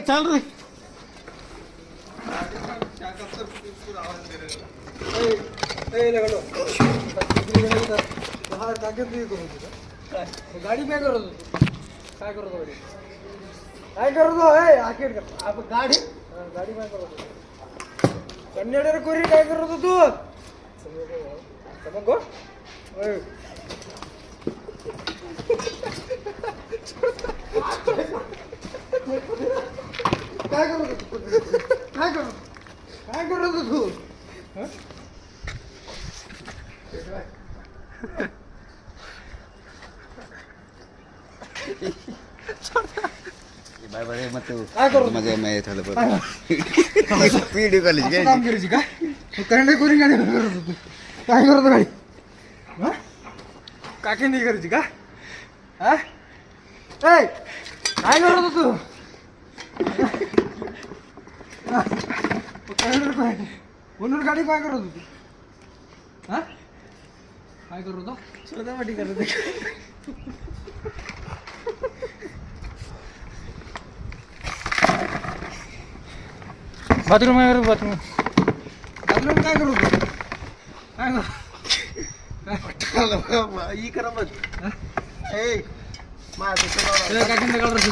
चाल रे गाडी काय करत होतो काय करत होतो काय करत हो आखेड गाडी गाडी काय करत होतो कन्याडर कोरी काय करत होतो समज गो काय करत होतो काय करत होतो बाय बाय मत काय करू मजा नाही झालं बरं पीडी कॉलेज असं काम करायची काय करंडे कोणी गाडी करत होतो काय करत होतो गाडी काकी नाही करायची का हा काय करत होतो म्हणून गाडी काय करत होती हा काय करत होतो स्वतःसाठी करत होती बाथरूम आहे बाथरूम बाथरूम काय करत होतो काय ही करा मग ए माझं काकींना काढत होती